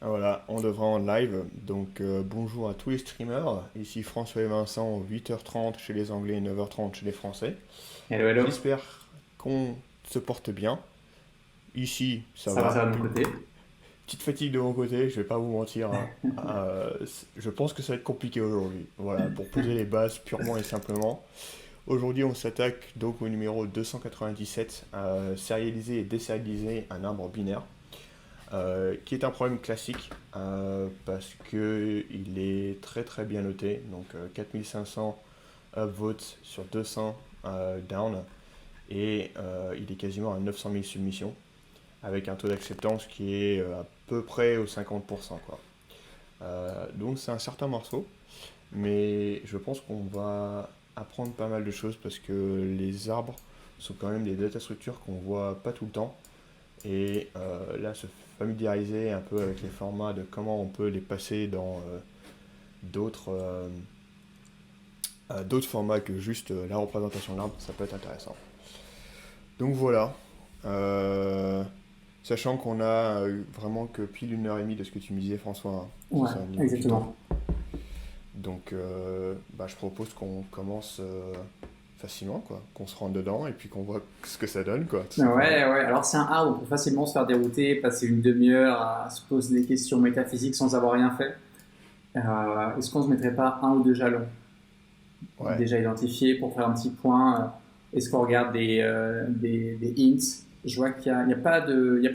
Voilà, on devrait en live. Donc bonjour à tous les streamers. Ici François et Vincent, 8h30 chez les Anglais et 9h30 chez les Français. Hello, hello. J'espère qu'on se porte bien. Ici, ça Ça va. va de mon côté. Petite fatigue de mon côté, je vais pas vous mentir, hein. Je pense que ça va être compliqué aujourd'hui. Voilà, pour poser les bases purement et simplement. Aujourd'hui, on s'attaque donc au numéro 297, sérialiser et désérialiser un arbre binaire. Qui est un problème classique parce que il est très très bien noté, donc 4500 upvotes sur 200 down et il est quasiment à 900 000 submissions avec un taux d'acceptance qui est à peu près au 50%, quoi. Donc c'est un certain morceau, mais je pense qu'on va apprendre pas mal de choses parce que les arbres sont quand même des data structures qu'on voit pas tout le temps et là se familiariser un peu avec les formats de comment on peut les passer dans d'autres d'autres formats que juste la représentation de l'arbre, ça peut être intéressant. Donc voilà. Euh, Sachant qu'on a vraiment que pile 1 heure et demie de ce que tu me disais François, hein. C'est Ouais, ça au niveau du temps. exactement. Donc je propose qu'on commence facilement, quoi. Qu'on se rentre dedans et puis qu'on voit ce que ça donne, quoi, tout Ouais, simplement. ouais. Alors c'est un A où on peut facilement se faire dérouter, passer une demi-heure à se poser des questions métaphysiques sans avoir rien fait. Est-ce qu'on se mettrait pas un ou deux jalons Ouais. déjà identifiés pour faire un petit point Est-ce qu'on regarde des hints? Je vois qu'il y a pas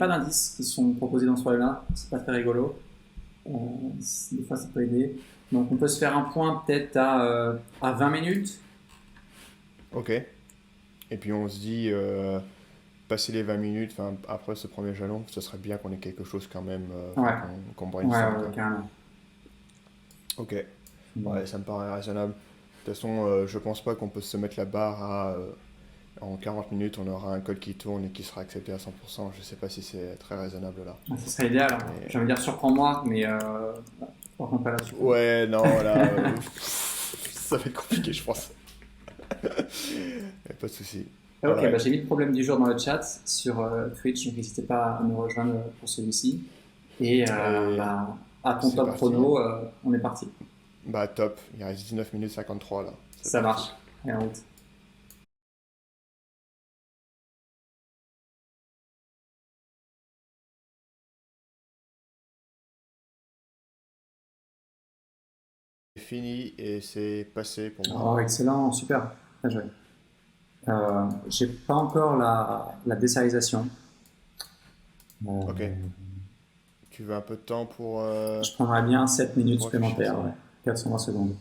d'indices qui sont proposés dans ce problème-là. C'est pas très rigolo. Euh, des fois, ça peut aider. Donc on peut se faire un point peut-être à 20 minutes. Ok. Et puis on se dit, passer les 20 minutes, enfin, après ce premier jalon, ce serait bien qu'on ait quelque chose quand même, Ouais, enfin, qu'on brainstorm, ouais, quoi. carrément. Ok, Bon. ouais, ça me paraît raisonnable. De toute façon, je pense pas qu'on peut se mettre la barre à, en 40 minutes, on aura un code qui tourne et qui sera accepté à 100%. Je sais pas si c'est très raisonnable là. Ah, ce serait idéal, hein. Mais J'ai envie de dire surprends-moi, mais par contre pas là-dessus, quoi. ouais, non, là, ça va être compliqué, je pense. Y a pas de souci. Ok, bah, Alright. j'ai mis le problème du jour dans le chat sur Twitch, donc n'hésitez pas à me rejoindre pour celui-ci. Et Allez, bah, à ton c'est top parti. chrono, on est parti. Bah top, il reste 19 minutes 53 là. C'est Ça parti. marche. Et en route. C'est fini et c'est passé pour moi. Oh, excellent, super. Bien joué. J'ai pas encore la désérialisation. Ok. Euh, Tu veux un peu de temps je prendrais bien 7 minutes pour réfléchir à supplémentaires, ça? ouais. 420 secondes.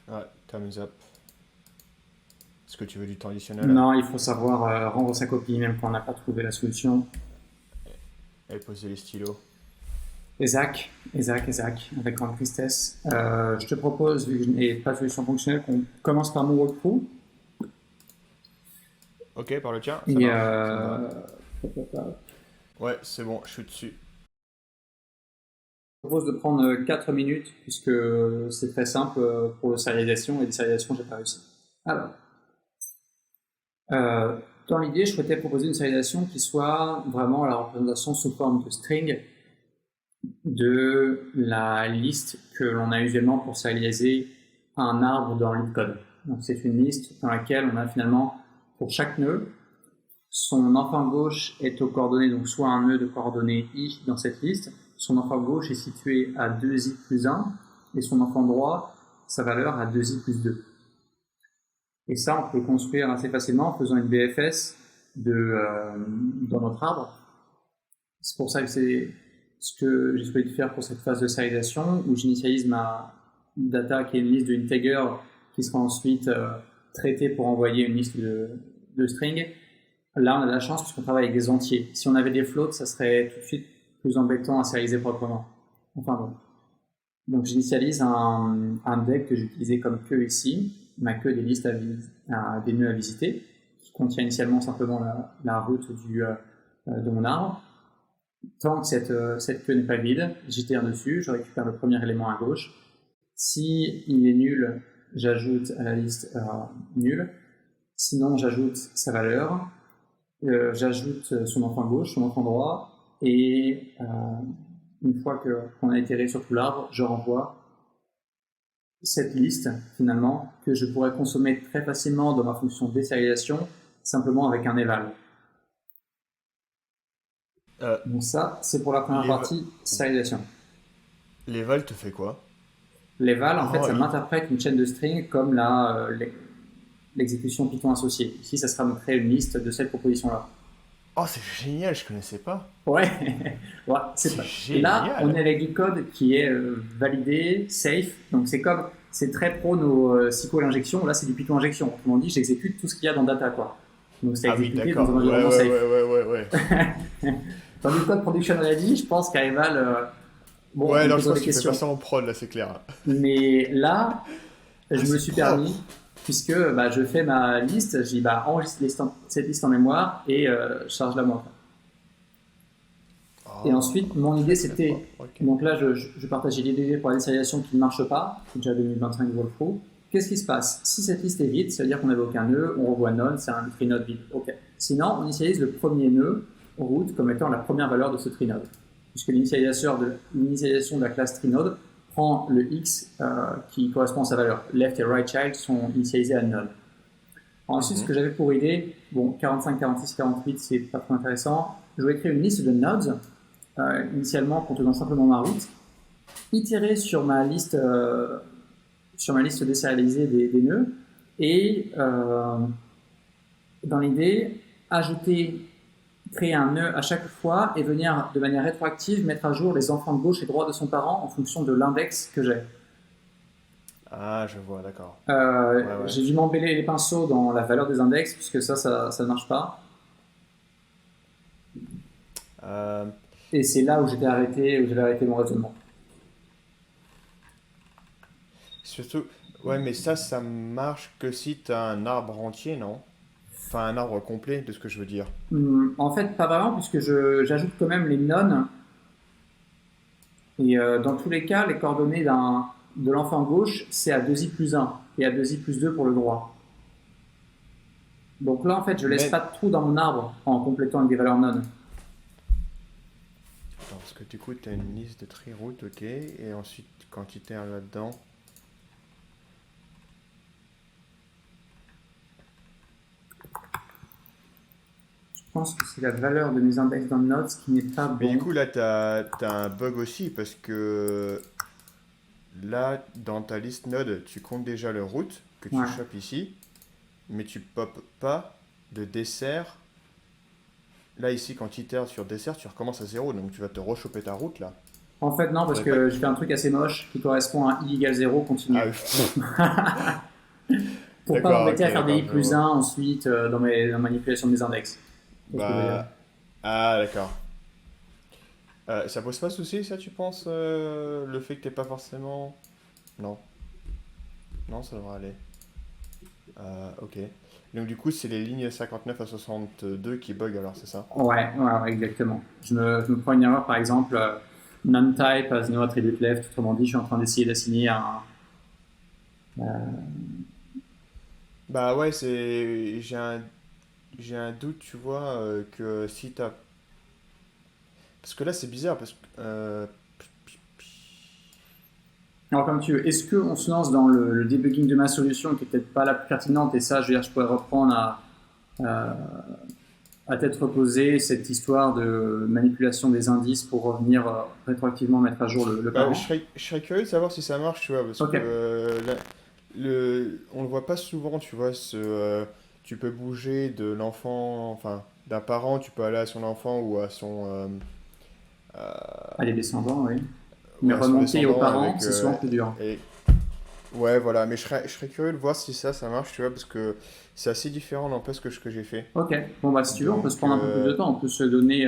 Ouais, time's up. Est-ce que tu veux du temps additionnel? Non, il faut savoir rendre sa copie même quand on n'a pas trouvé la solution. Et poser les stylos. Isaac, avec grande tristesse. Je te propose, vu que je n'ai pas de solution fonctionnelle, qu'on commence par mon walkthrough. Ok, par le tien, ça Et marche, ça me va. je Ouais, c'est bon, je suis dessus. propose de prendre 4 minutes, puisque c'est très simple pour la sérialisation, et des sérialisations, j'ai pas réussi. Alors, euh, dans l'idée, je souhaitais proposer une sérialisation qui soit vraiment la représentation sous forme de string de la liste que l'on a usuellement pour sérialiser un arbre dans LeetCode. Donc c'est une liste dans laquelle on a finalement, pour chaque nœud, son enfant gauche est aux coordonnées, donc soit un nœud de coordonnées i dans cette liste, son enfant gauche est situé à 2i plus 1, et son enfant droit, sa valeur à 2i plus 2. Et ça, on peut le construire assez facilement en faisant une BFS dans notre arbre. C'est pour ça que c'est ce que j'ai souhaité faire pour cette phase de serialisation, où j'initialise ma data qui est une liste de integer qui sera ensuite traitée pour envoyer une liste de strings. Là, on a de la chance parce qu'on travaille avec des entiers. Si on avait des floats, ça serait tout de suite plus embêtant à serialiser proprement. Enfin bon. Donc j'initialise un deck que j'utilisais comme queue ici, ma queue des listes des nœuds à visiter, qui contient initialement simplement la route de mon arbre. Tant que cette queue n'est pas vide, j'itère dessus, je récupère le premier élément à gauche. Si il est nul, j'ajoute à la liste nul. Sinon, j'ajoute sa valeur. j'ajoute son enfant gauche, son enfant droit, et une fois qu'on a itéré sur tout l'arbre, je renvoie cette liste, finalement, que je pourrais consommer très facilement dans ma fonction désérialisation, simplement avec un eval. Euh, Donc ça, c'est pour la première l'eva- partie, sérialisation. L'eval te fait quoi? L'eval, en fait, Oh, ça m'interprète une chaîne de string comme l'exécution Python associée. Ici, ça sera me créer une liste de cette proposition-là. oh, c'est génial, je connaissais pas. Ouais, ouais, c'est C'est pas. Et là, on génial. est avec du code qui est validé, safe. Donc c'est très pro nos SQL injection. Là, c'est du Python injection. Autrement dit, j'exécute tout ce qu'il y a dans data, quoi. Donc c'est Ah oui, exécuté dans un d'accord. Ouais, environnement ouais, safe. ouais, ouais, ouais, ouais. Dans le code production ready, je pense qu'à Eval, bon, on Ouais, me non, je posera pense des que tu fais pas questions. ça en prod, là, c'est clair. Mais là, Ah, je me c'est suis propre. permis, puisque bah, je fais ma liste, je dis bah, enregistre cette liste en mémoire et charge-la moi. Et Oh, ensuite, mon idée très très c'était, propre. Ok. donc là je partageais l'idée pour la désérialisation qui ne marche pas, c'est déjà 2025 Wolfrow. Qu'est-ce qui se passe? Si cette liste est vide, ça veut dire qu'on n'avait aucun nœud, on revoit node, c'est un trinode vide. Ok. Sinon, on initialise le premier nœud root comme étant la première valeur de ce trinode. Puisque l'initialisation de la classe trinode prend le x qui correspond à sa valeur. Left et right child sont initialisés à node. Ensuite, ce Mhm. que j'avais pour idée, bon, 45, 46, 48, c'est pas trop intéressant. Je vais créer une liste de nodes, initialement contenant simplement ma route, itérer sur ma liste désérialisée des nœuds, et dans l'idée, créer un nœud à chaque fois et venir de manière rétroactive mettre à jour les enfants de gauche et droit de son parent en fonction de l'index que j'ai. Ah, je vois, d'accord. Ouais, ouais. J'ai dû m'embêler les pinceaux dans la valeur des index, puisque ça ne marche pas. Euh, Et c'est là où j'avais arrêté mon raisonnement. surtout, ouais, mais ça marche que si t'as un arbre entier, non? Enfin, un arbre complet, de ce que je veux dire. En fait, pas vraiment, puisque j'ajoute quand même les nonnes. Et dans tous les cas, les coordonnées de l'enfant gauche, c'est à 2i plus 1 et à 2i plus 2 pour le droit. Donc là, en fait, je laisse Mais, pas de trou dans mon arbre en complétant avec des valeurs nonnes. attends, parce que du coup, t'as une liste de tree root, ok, et ensuite, quand tu itères là-dedans, Je pense que c'est la valeur de mes index dans nodes qui n'est pas mais du bon. coup, là, t'as un bug aussi, parce que là, dans ta liste node, tu comptes déjà le root que tu Ouais. chopes ici, mais tu pop pas de dessert. Là, ici, quand tu itères sur dessert, tu recommences à zéro, donc tu vas te rechoper ta route là. En fait, non, parce Faudrait pas que que... je fais un truc assez moche qui correspond à i égale 0 Ah continu. oui, Pour pas d'accord, m'embêter ok, à faire des d'accord, i je plus vois. 1 ensuite dans la manipulation des index. C'est ce que je veux dire. Bah, ah d'accord. Ça pose pas de souci, ça, tu penses, le fait que t'aies pas forcément... Non, non, ça devrait aller. Ok. Donc du coup, c'est les lignes 59 à 62 qui bug alors, c'est ça? Ouais, exactement. Je me prends une erreur, par exemple, non-type as no attribute left. Autrement dit, je suis en train d'essayer d'assigner Bah ouais, c'est... J'ai un doute, tu vois, que si t'as... Parce que là, c'est bizarre, parce que... Alors, comme tu veux, est-ce qu'on se lance dans le debugging de ma solution qui est peut-être pas la plus pertinente et ça, je veux dire, je pourrais reprendre à, à tête reposée cette histoire de manipulation des indices pour revenir rétroactivement mettre à jour le Bah, parent. je serais curieux de savoir si ça marche, tu vois, parce Ok. que on le voit pas souvent, tu vois, tu peux bouger de l'enfant, enfin, d'un parent, tu peux aller à son enfant ou à son, À les descendants, oui. Mais ouais, à son remonter aux descendant parents, avec, c'est souvent plus dur. et, ouais, voilà, mais je serais curieux de voir si ça marche, tu vois, parce que c'est assez différent, n'empêche que ce que j'ai fait. Ok. Bon, bah, si tu veux, on peut se Donc, prendre un peu plus de temps. On peut se donner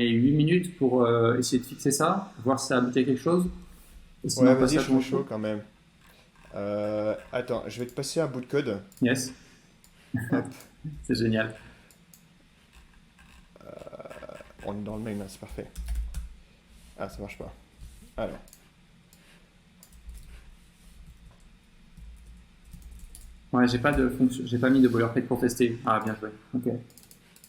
8 minutes pour essayer de fixer ça, voir si ça a abouti à quelque chose. Et sinon, ouais, on passe vas-y, à je serais ton chaud tour. quand même. Attends, je vais te passer un bout de code. Yes, Hop, c'est génial. on est dans le même, là, c'est parfait. Ah, ça marche pas. Alors. Ouais, j'ai pas de fonction, j'ai pas mis de boilerplate pour tester. Ah, bien joué. Ok.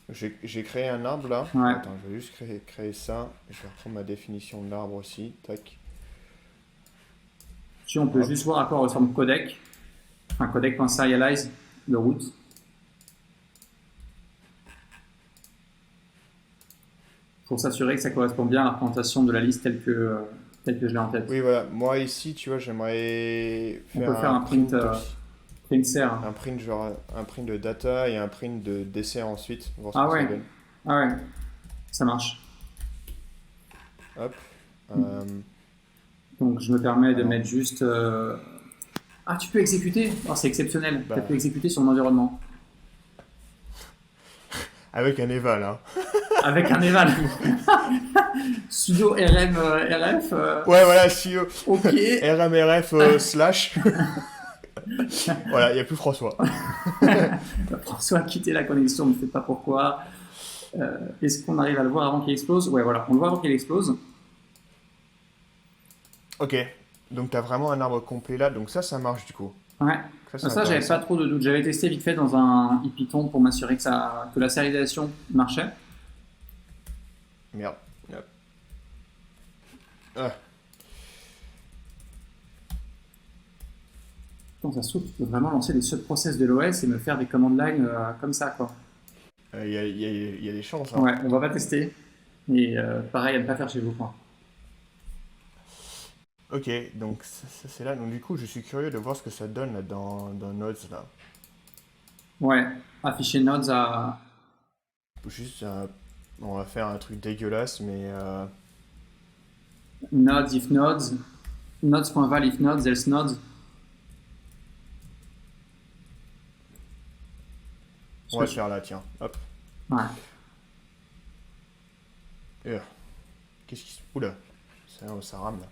J'ai créé un arbre là. Ouais. Attends, je vais juste créer ça. Je vais reprendre ma définition de l'arbre aussi. Tac. Si on peut Hop. juste voir à quoi ressemble codec. Enfin, codec.serialize, le root. Pour s'assurer que ça correspond bien à la représentation de la liste telle que je l'ai en tête. Oui, voilà. Moi ici, tu vois, j'aimerais On faire peut faire un un print, print aussi. print ser. Un print genre un print de data et un print de dessert ensuite. Voir ce Ah que ça ouais, donne. ah ouais, ça marche. Hop. Euh, Donc je me permets de alors, mettre juste. Ah, tu peux exécuter? Oh, c'est exceptionnel. Tu bah, peux exécuter sur mon environnement. avec un eval, hein. Avec un eval. Sudo rm rf. Ouais, voilà, si Ok. RMRF slash. Voilà, il n'y a plus François. François a quitté la connexion, ne sais pas pourquoi. Est-ce qu'on arrive à le voir avant qu'il explose? Ouais, voilà, on le voit avant qu'il explose. Ok, donc tu as vraiment un arbre complet là, donc ça marche du coup. Ouais. Ça, c'est Ça, j'avais pas intéressant. trop de doutes. J'avais testé vite fait dans un Python pour m'assurer que la sérialisation marchait. Merde. Hop. Ah, Donc ça se trouve, tu peux vraiment lancer des subprocess de l'OS et me faire des command line comme ça, quoi. il y a des chances, hein. Ouais, on va pas tester. Et pareil, à ne pas faire chez vous, quoi. Ok, donc ça, c'est là. Donc du coup, je suis curieux de voir ce que ça donne là dans Nodes là. Ouais, afficher nodes à Juste, on va faire un truc dégueulasse, mais nodes if nodes, nodes.val if nodes, else nodes. on va le faire là, tiens. Hop. Ouais. Euh, Qu'est-ce qui se... Oula, ça rame là.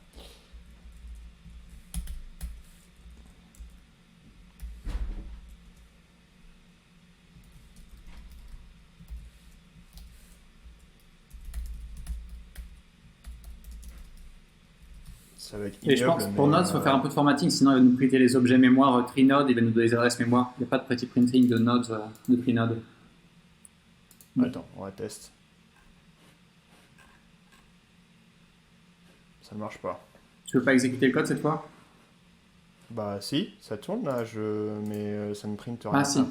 Ça va être Et je ignoble, pense que pour mais nodes, il faut faire un peu de formatting, sinon il va nous prêter les objets mémoire trinode, il va nous donner les adresses mémoire. Il n'y a pas de petit printing de nodes de trinode. attends, on va tester. Ça ne marche pas. Tu veux pas exécuter le code cette fois? Bah si, ça tourne là, mais ça ne printe Ah rien. si.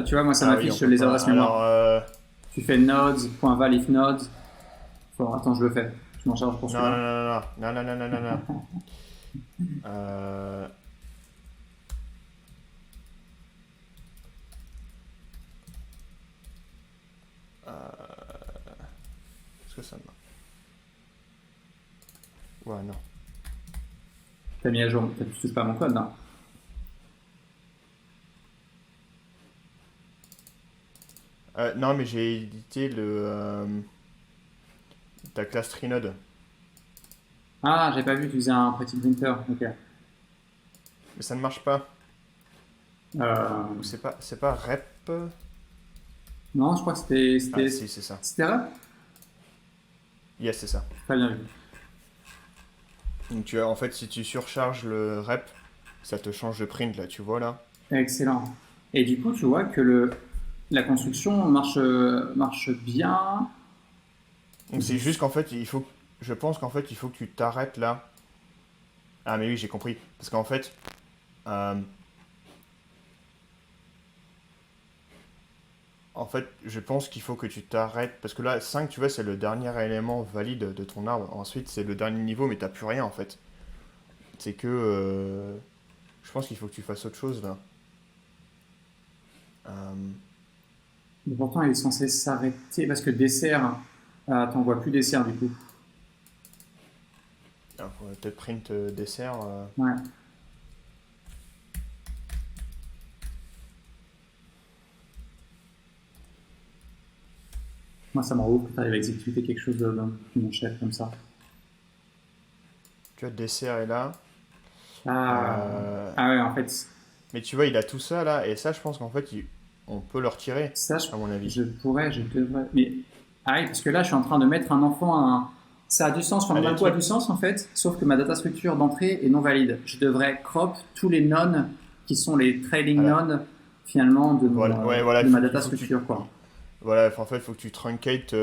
Tu vois, moi ça Ah oui, on m'affiche peut les pas. adresses Alors, mémoire. Tu fais nodes.val if nodes. Attends, je le fais. Je m'en charge pour non, non, celui-là. non, non, non, non, non, non, non, non. Euh, Est-ce que ça marche? Ouais, non. T'as mis à jour, tu touches pas à mon code, non? Non, mais j'ai édité ta classe Trinode. Ah, j'ai pas vu que tu faisais un petit printer. Ok. Mais ça ne marche pas. Euh, Ou c'est pas rep. non, je crois que c'était, Ah, c'était, si, c'est ça. c'était rep. Yes, c'est ça. Très bien vu. Donc, en fait, si tu surcharges le rep, ça te change de print là, tu vois là. Excellent. Et du coup, tu vois que la construction marche bien. Donc, c'est juste qu'en fait, je pense qu'en fait, il faut que tu t'arrêtes là. Ah, mais oui, j'ai compris. Parce qu'en fait, euh, je pense qu'il faut que tu t'arrêtes. Parce que là, 5 tu vois, c'est le dernier élément valide de ton arbre. Ensuite, c'est le dernier niveau, mais t'as plus rien en fait. C'est que. Je pense qu'il faut que tu fasses autre chose là. Euh, Mais pourtant, il est censé s'arrêter parce que dessert. T'en vois plus dessert du coup. alors, on va peut-être print dessert. Ouais. Moi, ça me rend ouf que tu arrives à exécuter quelque chose de mon chef comme ça. Tu vois, dessert est là. Ah, Euh, ah ouais, en fait, mais tu vois, il a tout ça là. Et ça, je pense qu'en fait, on peut le retirer, ça, à mon avis. je devrais. Mais ah oui, parce que là, je suis en train de mettre un enfant ça a du sens, enfin, Allez, le coup a du sens en fait, sauf que ma data structure d'entrée est non valide. Je devrais crop tous les none qui sont les trailing voilà. nodes finalement Voilà, ouais, voilà, de ma il data faut que tu, structure, quoi. voilà, en fait, il faut que tu truncates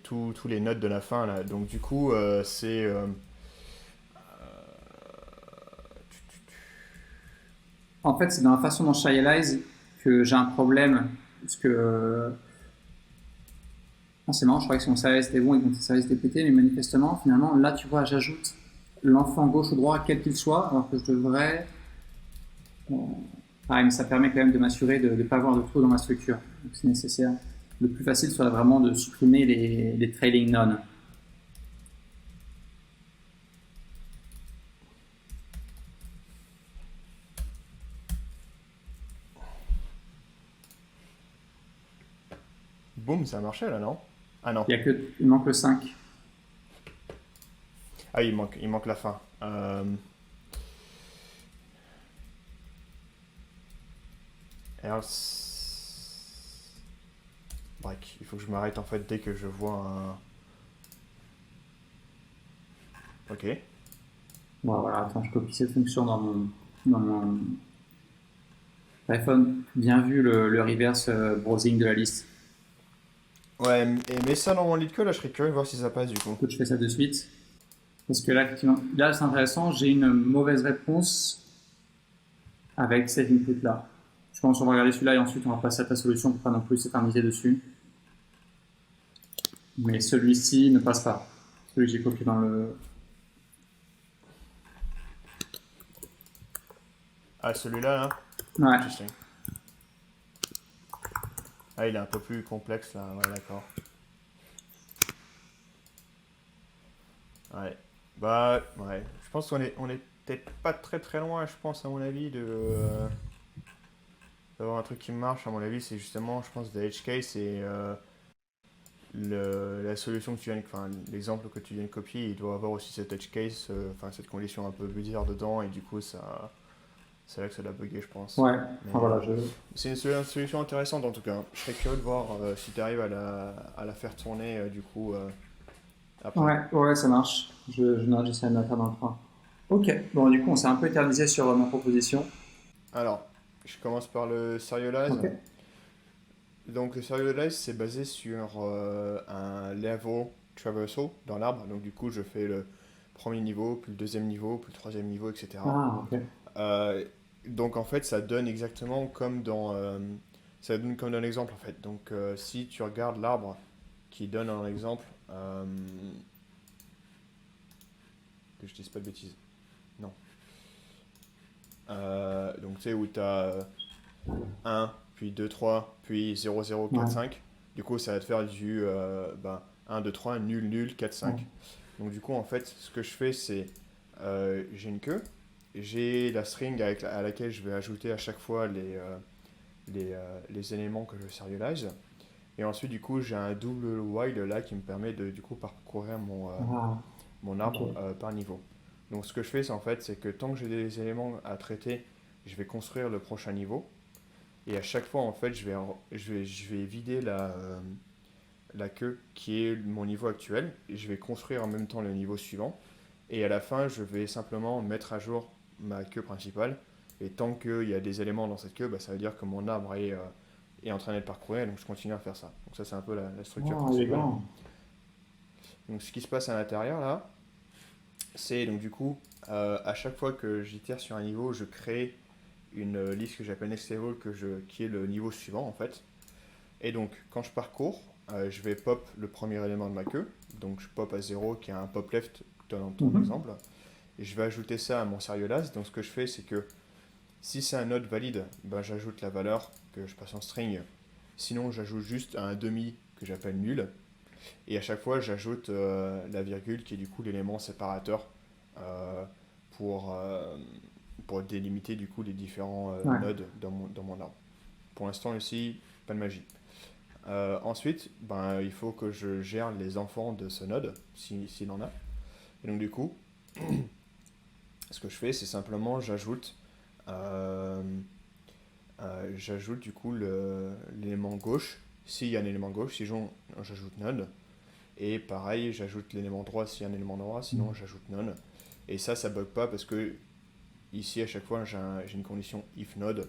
tous les nodes de la fin, là. Donc, du coup, c'est... En fait, c'est dans la façon dont je serialize que j'ai un problème. Parce que. Non, c'est marrant, je croyais que si mon serialize était bon et que mon serialize était pété, mais manifestement, finalement, là, tu vois, j'ajoute l'enfant gauche ou droit, quel qu'il soit, alors que je devrais. Ah, mais ça permet quand même de m'assurer de ne pas avoir de trou dans ma structure. Donc, c'est nécessaire. Le plus facile serait vraiment de supprimer les trailing none. boum, ça a marché, là, non? Ah non. Il manque le 5. Ah, il manque la fin. Else... Break. Il faut que je m'arrête, en fait, dès que je vois un... Ok. Bon, voilà, attends, je copie cette fonction dans mon iPhone. Bien vu le reverse browsing de la liste. Ouais, et mets ça dans mon lead code, là, je serais curieux de voir si ça passe, du coup. Écoute, je fais ça de suite. Parce que là, effectivement, là c'est intéressant, j'ai une mauvaise réponse avec cet input-là. Je pense qu'on va regarder celui-là et ensuite on va passer à ta solution pour pas non plus s'éterniser dessus. Mais celui-ci ne passe pas. Celui que j'ai copié dans le... Ah, celui-là, là? Ouais. Interesting. Ah, il est un peu plus complexe, là. Ouais, d'accord. Ouais. Bah, ouais. Je pense on est peut-être pas très très loin, je pense, à mon avis, d'avoir un truc qui marche. À mon avis, c'est justement, je pense, de edge case et la solution que tu viens, enfin, l'exemple que tu viens de copier, il doit avoir aussi cet edge case, enfin, cette condition un peu bizarre dedans, et du coup, c'est là que ça doit bugger, je pense. Ouais. Mais Enfin voilà, c'est une solution intéressante en tout cas. Je serais curieux de voir si tu arrives à la faire tourner, du coup, après. Ouais, ouais, ça marche. Je note, j'essaie de mettre dans le train. Ok. Bon, du coup, on s'est un peu éternisé sur ma proposition. Alors, je commence par le serialize. Ok. Donc le serialize c'est basé sur un level traversal dans l'arbre. Donc du coup je fais le premier niveau, puis le deuxième niveau, puis le troisième niveau, etc. Ah, ok. Euh, donc en fait ça donne exactement comme ça donne comme dans l'exemple en fait. Donc si tu regardes l'arbre qui donne un exemple, que je dise pas de bêtises. Non. Donc tu sais où tu as 1, puis 2 3 puis 0 0 4 Ouais. 5. Du coup, ça va te faire du 1, 2, 3, nul, nul, 4 Ouais. 5. Donc du coup, en fait, ce que je fais, c'est j'ai une queue, j'ai la string à laquelle je vais ajouter à chaque fois les éléments que je serialize. Et ensuite, du coup, j'ai un double while là qui me permet de du coup parcourir Ah, mon ok. arbre par niveau. Donc ce que je fais, c'est en fait, c'est que tant que j'ai des éléments à traiter, je vais construire le prochain niveau. Et à chaque fois, en fait, je vais vider la queue qui est mon niveau actuel. Et je vais construire en même temps le niveau suivant. Et à la fin, je vais simplement mettre à jour ma queue principale. Et tant qu'il y a des éléments dans cette queue, bah, ça veut dire que mon arbre est en train d'être parcouru. Donc je continue à faire ça. Donc ça, c'est un peu la structure Ah, principale. élégant. Donc ce qui se passe à l'intérieur, là, c'est donc du coup, à chaque fois que j'itère sur un niveau, je crée une liste que j'appelle next level qui est le niveau suivant en fait. Et donc quand je parcours, je vais pop le premier élément de ma queue. Donc je pop à 0 qui est un pop left dans ton Mhm. exemple. Et je vais ajouter ça à mon serialize. Donc ce que je fais c'est que si c'est un node valide, ben, j'ajoute la valeur que je passe en string. Sinon j'ajoute juste un demi que j'appelle nul. Et à chaque fois j'ajoute la virgule qui est du coup l'élément séparateur euh, pour, euh, pour délimiter du coup les différents Ouais. nodes dans mon arbre. Pour l'instant ici, pas de magie. Ensuite, ben, il faut que je gère les enfants de ce node, s'il en a. Et donc du coup, ce que je fais, c'est simplement euh, j'ajoute du coup l'élément gauche, s'il y a un élément gauche, sinon j'ajoute none. Et pareil, j'ajoute l'élément droit s'il y a un élément droit, sinon j'ajoute none. Et ça bug pas parce que ici, à chaque fois, j'ai une condition if node.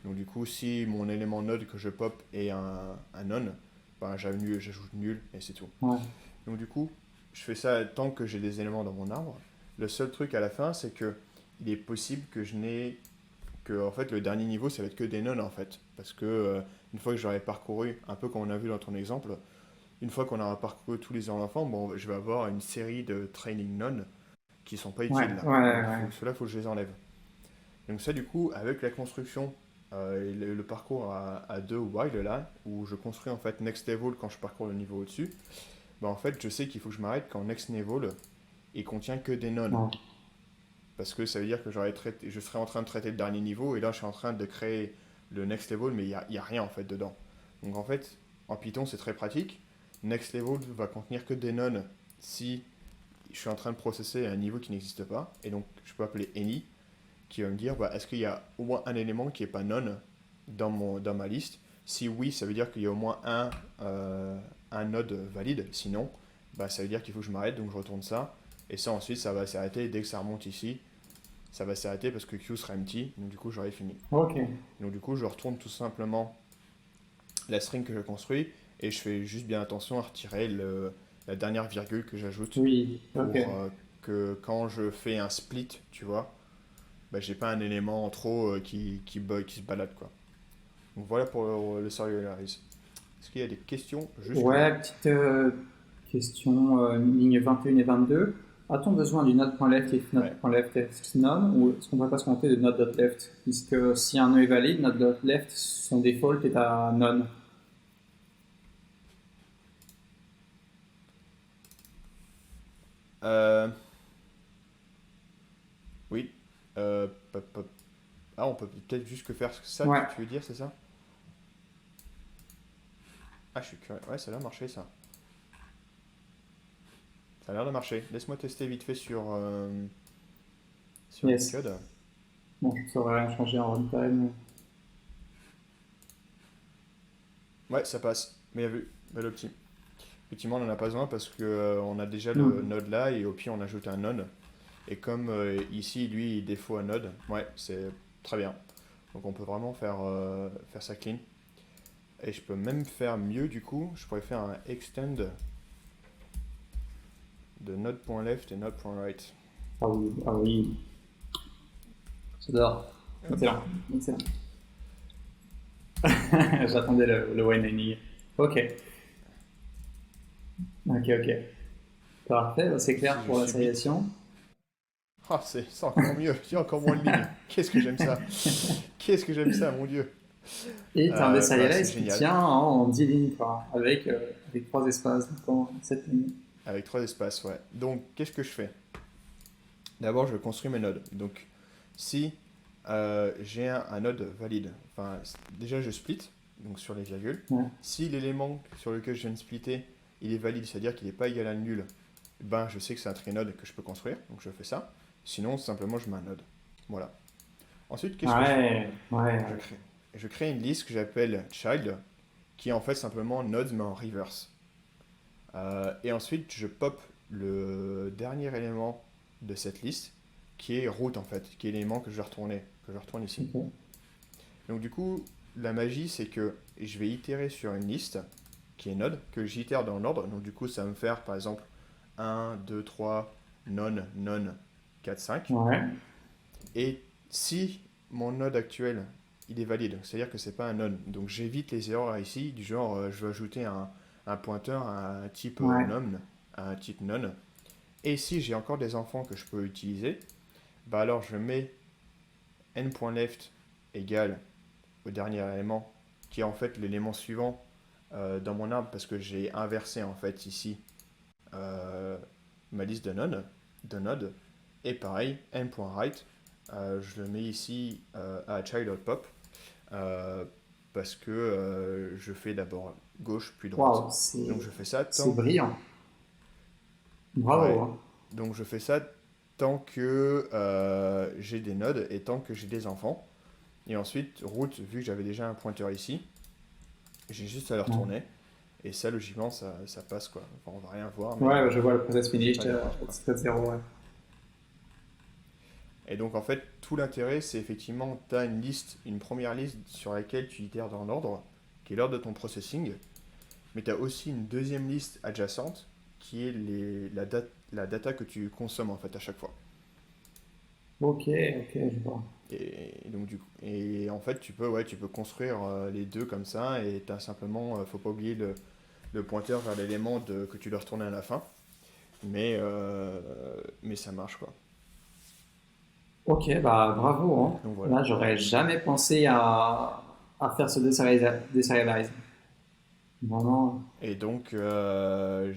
Donc du coup, si mon élément node que je pop est un none, ben, j'ajoute nul et c'est tout. Ouais. Donc du coup, je fais ça tant que j'ai des éléments dans mon arbre. Le seul truc à la fin, c'est que il est possible que je n'ai que en fait le dernier niveau, ça va être que des nonnes en fait, parce que une fois que j'aurai parcouru, un peu comme on a vu dans ton exemple, une fois qu'on aura parcouru tous les enfants, bon, je vais avoir une série de training none qui sont pas Ouais, utiles là. ouais, Donc ouais. ceux-là, faut que je les enlève. Donc ça, du coup, avec la construction et le parcours à 2 while là, où je construis en fait next level quand je parcours le niveau au-dessus, bah en fait, je sais qu'il faut que je m'arrête quand next level il contient que des nonnes. Ouais. Parce que ça veut dire que je serai en train de traiter le dernier niveau et là je suis en train de créer le next level mais y a rien en fait dedans. Donc en fait, en Python c'est très pratique. Next level va contenir que des nonnes si je suis en train de processer un niveau qui n'existe pas. Et donc je peux appeler any qui va me dire bah, est-ce qu'il y a au moins un élément qui n'est pas none dans ma liste. Si oui, ça veut dire qu'il y a au moins un node valide. Sinon, bah, ça veut dire qu'il faut que je m'arrête, donc je retourne ça. Et ça ensuite, ça va s'arrêter. Dès que ça remonte ici, ça va s'arrêter parce que Q sera empty. Donc du coup, j'aurai fini. Ok. Donc du coup, je retourne tout simplement la string que je construis et je fais juste bien attention à retirer la dernière virgule que j'ajoute Oui. Ok. pour que quand je fais un split, tu vois, bah, j'ai pas un élément en trop bug, qui se balade quoi. Donc voilà pour le serialize. Est-ce qu'il y a des questions jusque-là? Ouais, petite question, ligne 21 et 22. A-t-on besoin du node.left if Ouais. node.left est none ou est-ce qu'on ne va pas se contenter de node.left puisque si un nœud est valide, node.left, son default est à none. Euh, oui. Ah, on peut peut-être juste que faire ça, Ouais. tu veux dire, c'est ça? Ah, je suis curieux. Ouais, ça a l'air de marcher ça. Ça a l'air de marcher. Laisse-moi tester vite fait sur du Yes. code. Bon, ça aurait rien changé en runtime. Ouais, ça passe. Mais vu, bel opti. Effectivement, on n'en a pas besoin parce que on a déjà le Hmm. node là et au pire on ajoute un node. Et comme ici, lui, il défaut un node, ouais, c'est très bien. Donc on peut vraiment faire ça clean. Et je peux même faire mieux du coup. Je pourrais faire un extend de node.left et node.right. Ah oui, ah oui. J'adore. Hop. Excellent. Excellent. J'attendais le one ending. Ok. Ok, ok. Parfait, bah, c'est Donc clair si je pour la submit. serialisation. Ah, c'est encore mieux. Il y a encore moins de lignes. Qu'est-ce que j'aime ça. Qu'est-ce que j'aime ça, mon Dieu. Et tu as un Bah, c'est deserialize qui génial. tient en 10 lignes, quoi, avec 3 espaces, donc en 7 lignes. Avec 3 espaces, ouais. Donc, qu'est-ce que je fais? D'abord, je construis mes nodes. Donc, si j'ai un node valide, enfin, déjà je split, donc sur les virgules. Ouais. Si l'élément sur lequel je viens de splitter, il est valide, c'est-à-dire qu'il n'est pas égal à nul, ben je sais que c'est un trinode que je peux construire, donc je fais ça. Sinon, simplement, je mets un node. Voilà. Ensuite, qu'est-ce que je fais? Ouais, ouais. Je crée, je crée une liste que j'appelle child, qui est en fait simplement nodes mais en reverse. Et ensuite, je pop le dernier élément de cette liste, qui est route en fait, qui est l'élément que je retourne ici. Ok. Donc du coup, la magie, c'est que je vais itérer sur une liste qui est node, que j'itère dans l'ordre. Donc du coup, ça va me faire par exemple 1, 2, 3, non, non, 4, 5. Ouais. Et si mon node actuel, il est valide, c'est-à-dire que c'est pas un non, donc j'évite les erreurs ici, du genre je veux ajouter un pointeur à un type Ouais. non, à un type non. Et si j'ai encore des enfants que je peux utiliser, bah alors je mets n.left égale au dernier élément, qui est en fait l'élément suivant dans mon arbre, parce que j'ai inversé en fait ici euh, ma liste de nodes. Et pareil, n.right, je le mets ici à child.pop, euh, parce que je fais d'abord gauche puis droite. Waouh, Donc je fais ça c'est tant, brillant. Bravo, ouais, hein. donc je fais ça tant que j'ai des nodes et tant que j'ai des enfants. Et ensuite, route, vu que j'avais déjà un pointeur ici, j'ai juste à le Ouais, retourner. Et ça, logiquement, ça passe quoi. Enfin, on va rien voir, mais ouais, je vois le process j'ai finished, pas d'erreur quoi. step 0, ouais. Et donc en fait, tout l'intérêt, c'est effectivement, tu as une première liste sur laquelle tu itères dans l'ordre, qui est l'ordre de ton processing, mais tu as aussi une deuxième liste adjacente, qui est la data que tu consommes en fait à chaque fois. Ok, ok, je vois. Donc et en fait, tu peux construire les deux comme ça, et t'as simplement, faut pas oublier le pointeur vers que tu dois retourner à la fin, mais ça marche quoi. Ok, bah bravo, hein. Donc voilà. Là, j'aurais jamais pensé à faire ce deserialize. Vraiment. Et donc, le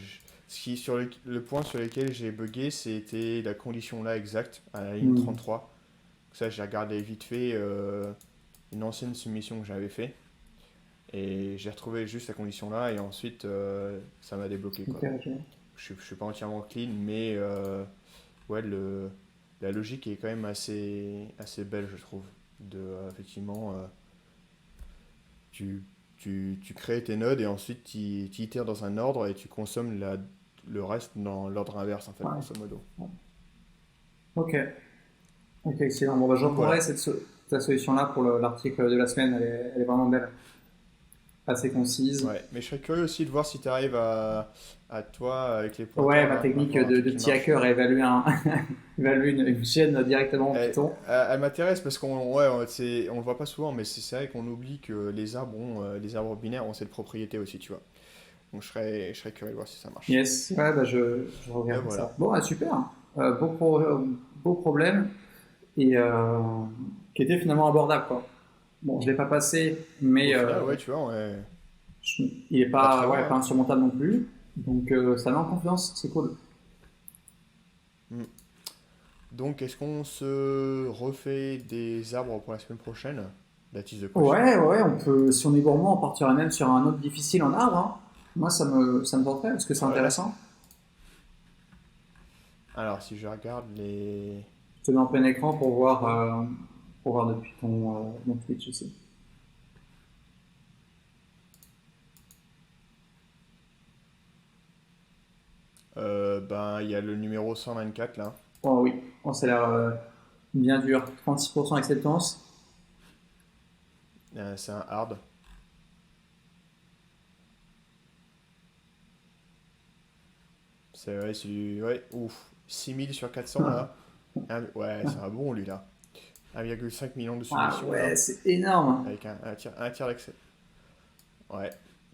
point sur lequel j'ai bugué, c'était la condition là exacte, à la ligne Hmm, 33. Ça, j'ai regardé vite fait une ancienne soumission que j'avais fait. Et j'ai retrouvé juste la condition là, et ensuite, ça m'a débloqué, ok, quoi. ok. Je suis pas entièrement clean, mais ouais, la logique est quand même assez belle, je trouve. Effectivement, tu, tu crées tes nodes et ensuite tu itères dans un ordre et tu consommes le reste dans l'ordre inverse, en fait, Ouais. grosso modo. Ok, ok, excellent. Bon, bah, je Donc reprendrai voilà. ta solution-là pour l'article de la semaine. Elle est vraiment belle, assez concise. Ouais, mais je serais curieux aussi de voir si tu arrives toi, avec les Ouais, pointeurs, ma là, technique avoir un truc de qui petit marche. hacker à évaluer, évaluer une chaîne directement en Elle, Python. elle m'intéresse parce on le voit pas souvent, mais c'est vrai qu'on oublie que les arbres binaires ont cette propriété aussi, tu vois. Donc je serais curieux de voir si ça marche. Yes, ouais, bah, je Et regarde ça. voilà. Bon, bah, super. Beau problème et qui était finalement abordable, quoi. Bon, je l'ai pas passé, mais Au final, ouais, tu vois, il est pas très pas, ouais, loin, pas hein. insurmontable non plus. Donc ça met en confiance, c'est cool. Mm. Donc, est-ce qu'on se refait des arbres pour la semaine prochaine? That is the question. Ouais, ouais, on peut, si on est gourmand, on partirait même sur un autre difficile en arbre, hein. Moi, ça me tenterait parce que c'est Ouais. intéressant. Alors, si je regarde les... Je te mets en plein écran pour voir depuis ton Twitch aussi. Ben, il y a le numéro 124 là. Oh oui, oh, ça a l'air bien dur. 36% acceptance. C'est un hard. Ouais, ouf. 6000 sur 400 là. Ouais, c'est un bon lui là. 1,5 million de Ah soumissions ouais, là. c'est énorme. Avec un tiers d'accès. Ouais.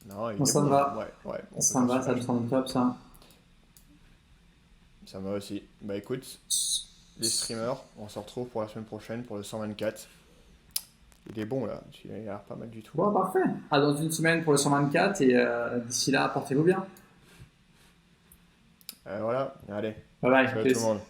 Non, Bon, il est ça me bon là. va. Ouais, ouais, on peut Ça me faire va, ça celui-là, me je crois. semble top, ça. Ça me va aussi. Bah écoute, les streamers, on se retrouve pour la semaine prochaine pour le 124. Il est bon là, il a l'air pas mal du tout là. Bon, parfait. À dans une semaine pour le 124 et d'ici là, portez-vous bien. Voilà, allez, Bye bye, salut à tout le peace. monde.